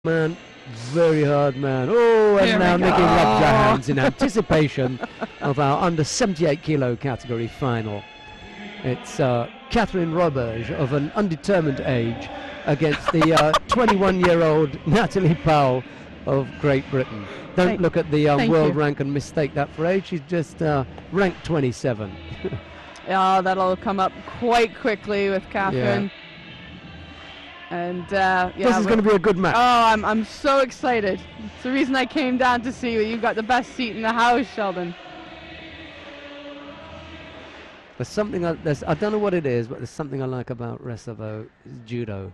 Man, very hard man. Oh, and now Nikki rubs her hands in anticipation of our under 78 kilo category final. It's Catherine Roberge of an undetermined age against the 21-year-old Natalie Powell of Great Britain. Don't look at the world rank and mistake that for age. She's just ranked 27. Yeah, that'll come up quite quickly with Catherine. Yeah. And this is going to be a good match. Oh, I'm so excited. It's the reason I came down to see you. You've got the best seat in the house, Sheldon. There's something I don't know what it is, but there's something I like about Resovo Judo.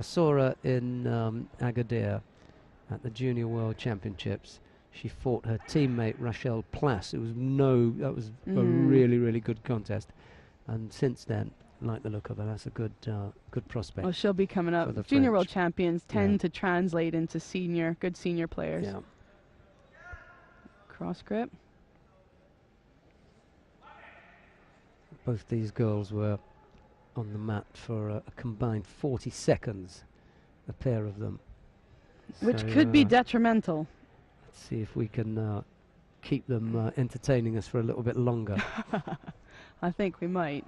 I saw her in Agadir at the Junior World Championships. She fought her teammate Rachel Plass. That was a really, really good contest. And since then, like the look of her, that's a good prospect. Well, she'll be coming up. Junior World Champions tend to translate into good senior players. Yeah. Cross grip. Both these girls were on the mat for a combined 40 seconds, a pair of them. Which could be detrimental. Let's see if we can keep them entertaining us for a little bit longer. I think we might.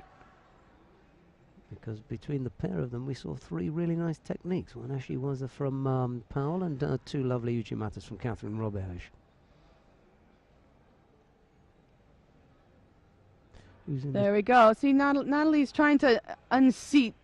Because between the pair of them, we saw 3 really nice techniques. One actually was from Powell, and 2 lovely uchimatas from Catherine Roberge. There we go. See, Natalie's trying to unseat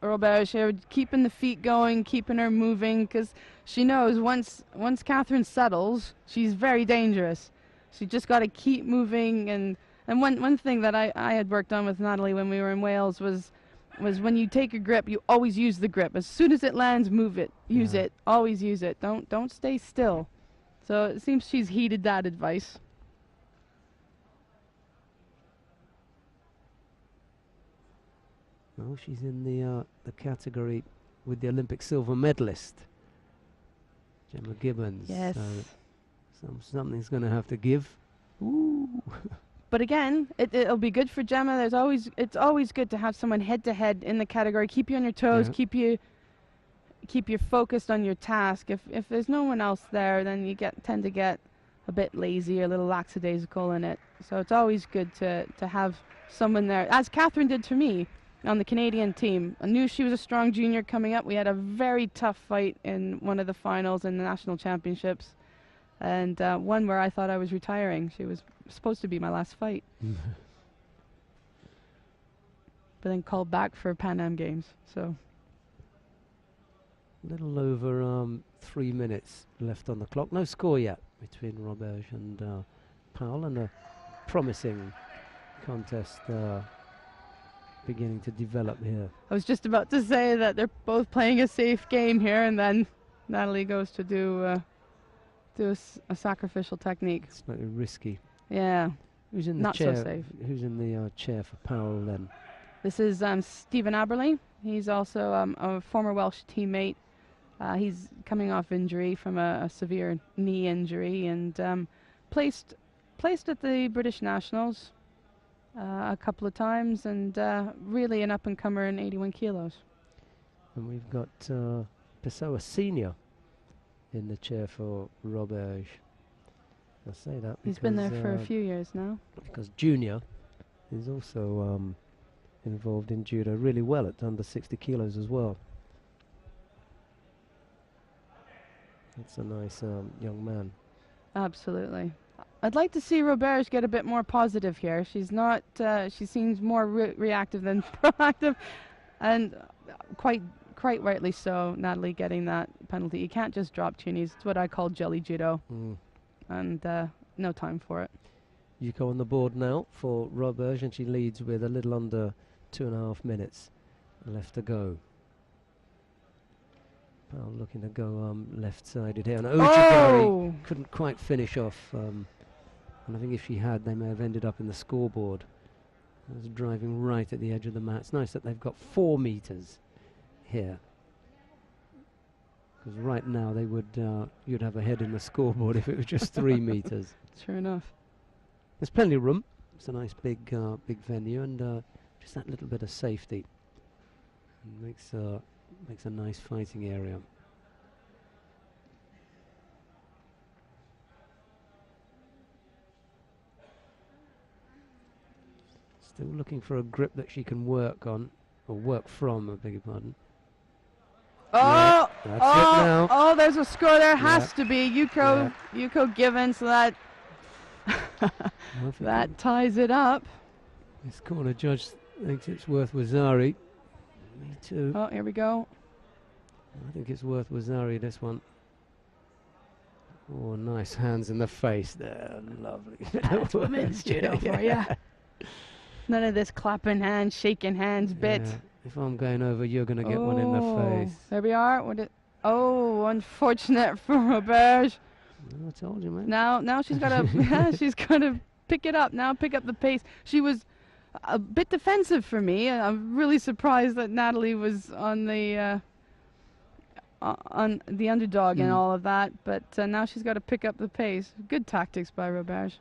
Roberge here, keeping the feet going, keeping her moving, because she knows once Catherine settles, she's very dangerous. She just got to keep moving. And one thing that I had worked on with Natalie when we were in Wales was when you take a grip, you always use the grip. As soon as it lands, move it, use it, always use it. Don't stay still. So it seems she's heeded that advice. Well, she's in the category with the Olympic silver medalist, Gemma Gibbons. Yes. So something's going to have to give. Ooh. But again, it'll be good for Gemma. It's always good to have someone head to head in the category. Keep you on your toes. Keep you focused on your task. If there's no one else there, then you tend to get a bit lazy, a little lackadaisical in it. So it's always good to have someone there, as Catherine did for me on the Canadian team. I knew she was a strong junior coming up. We had a very tough fight in one of the finals in the national championships, and one where I thought I was retiring. She was supposed to be my last fight. But then called back for Pan Am Games. So a little over 3 minutes left on the clock. No score yet between Roberge and Powell, and a promising contest beginning to develop here. I was just about to say that they're both playing a safe game here, and then Natalie goes to do a sacrificial technique. Slightly risky. Yeah. Who's in the not chair? So safe. Who's in the chair for Powell then? This is Stephen Aberley. He's also a former Welsh teammate. He's coming off injury from a severe knee injury, and placed at the British Nationals a couple of times, and really an up-and-comer in 81 kilos. And we've got Pessoa Senior in the chair for Roberge. I say that he's been there for a few years now. Because Junior is also involved in judo really well at under 60 kilos as well. That's a nice young man. Absolutely. I'd like to see Roberge get a bit more positive here. She's not. She seems more reactive than proactive, and quite rightly so. Natalie getting that penalty. You can't just drop tunies. It's what I call jelly judo, and no time for it. You go on the board now for Roberge, and she leads with a little under 2.5 minutes left to go. Powell looking to go left-sided here, and Ojigari couldn't quite finish off. And I think if she had, they may have ended up in the scoreboard. I was driving right at the edge of the mat. It's nice that they've got 4 meters here, because right now they would you'd have a head in the scoreboard if it was just 3 meters. Sure enough. There's plenty of room. It's a nice big venue, and just that little bit of safety makes a nice fighting area. Still looking for a grip that she can work on, or work from, I beg your pardon. Oh, yeah, that's it now. Oh, there's a score there. Has to be. Yuko given, so that that ties it up. This corner judge thinks it's worth Wazari. Me too. Oh, here we go. I think it's worth Wazari, this one. Oh, nice hands in the face there. Lovely. That's women's judo for you. None of this clapping hands, shaking hands bit. If I'm going over, you're going to get one in the face. There we are. Oh, unfortunate for Roberge. I told you, man. Now she's got to she's got to pick it up now. Pick up the pace. She was a bit defensive for me. I'm really surprised that Natalie was on the underdog and all of that. But now she's got to pick up the pace. Good tactics by Roberge.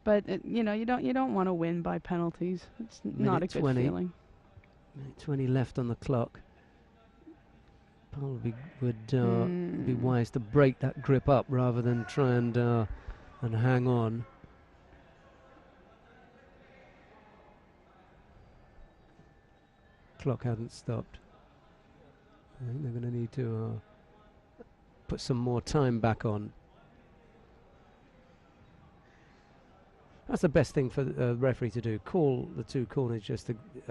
But you don't want to win by penalties. It's not a good feeling. Minute 20 left on the clock. Powell would be wise to break that grip up rather than try and hang on. Clock hasn't stopped. I think they're going to need to put some more time back on. That's the best thing for the referee to do. Call the two corners,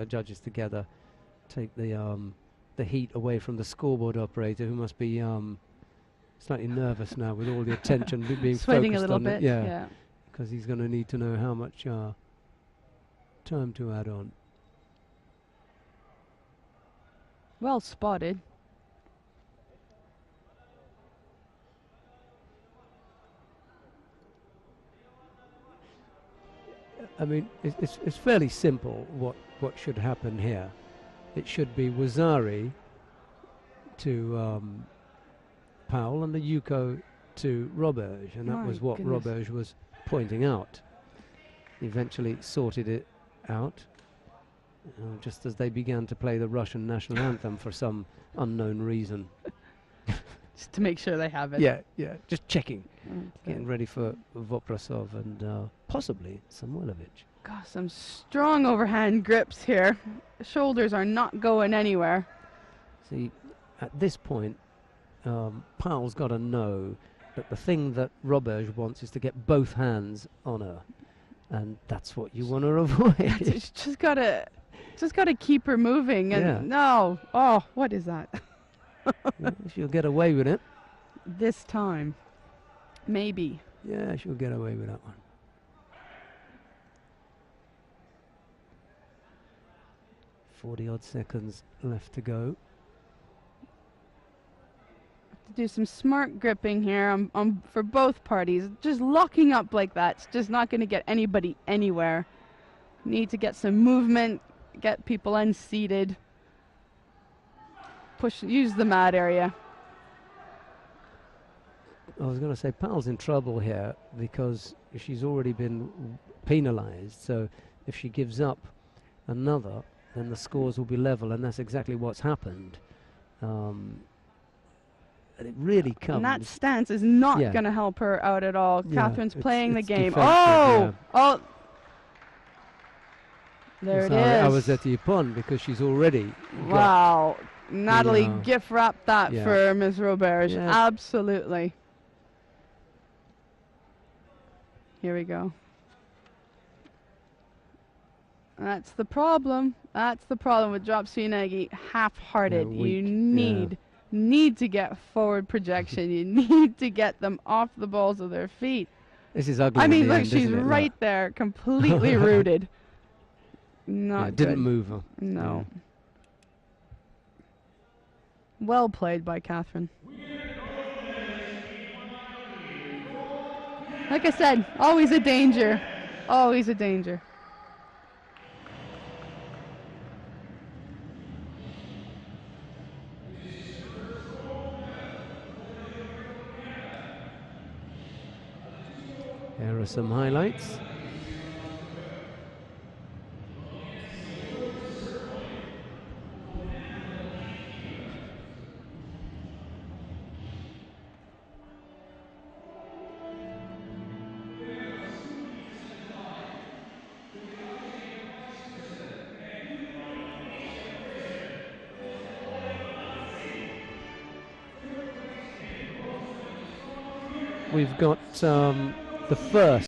judges together. Take the heat away from the scoreboard operator, who must be slightly nervous now with all the attention being sweating focused a little on bit. Yeah, because he's going to need to know how much time to add on. Well spotted. I mean, it's fairly simple what should happen here. It should be Wazari to Powell and the Yuko to Roberge, and that was what Roberge was pointing out. Eventually sorted it out, just as they began to play the Russian national anthem for some unknown reason. Just to make sure they have it. Yeah, just checking. Getting ready for Voprasov and possibly Samuilovich. Gosh, some strong overhand grips here. The shoulders are not going anywhere. See, at this point, Powell's got to know that the thing that Roberge wants is to get both hands on her, and that's what you want to avoid. just gotta keep her moving. And no, oh, what is that? She'll get away with it. This time. Maybe. Yeah, she'll get away with that one. Forty-odd seconds left to go. To do some smart gripping here for both parties. Just locking up like that's just not going to get anybody anywhere. Need to get some movement, get people unseated. Use the mat area. I was going to say Powell's in trouble here because she's already been penalized. So if she gives up another, then the scores will be level, and that's exactly what's happened. And it really comes. And that stance is not going to help her out at all. Catherine's playing the game. Oh! There it is. I was at the Ippon because she's already. Wow. Natalie gift wrapped that for Ms. Roberge. Yeah. Absolutely. Here we go. That's the problem. That's the problem with drop Suinagi. Half-hearted. You need to get forward projection. You need to get them off the balls of their feet. This is ugly. I mean, look, she's right there, completely rooted. Not didn't move her. No. Yeah. Well played by Catherine. Like I said, always a danger. Always a danger. There are some highlights. we've got the first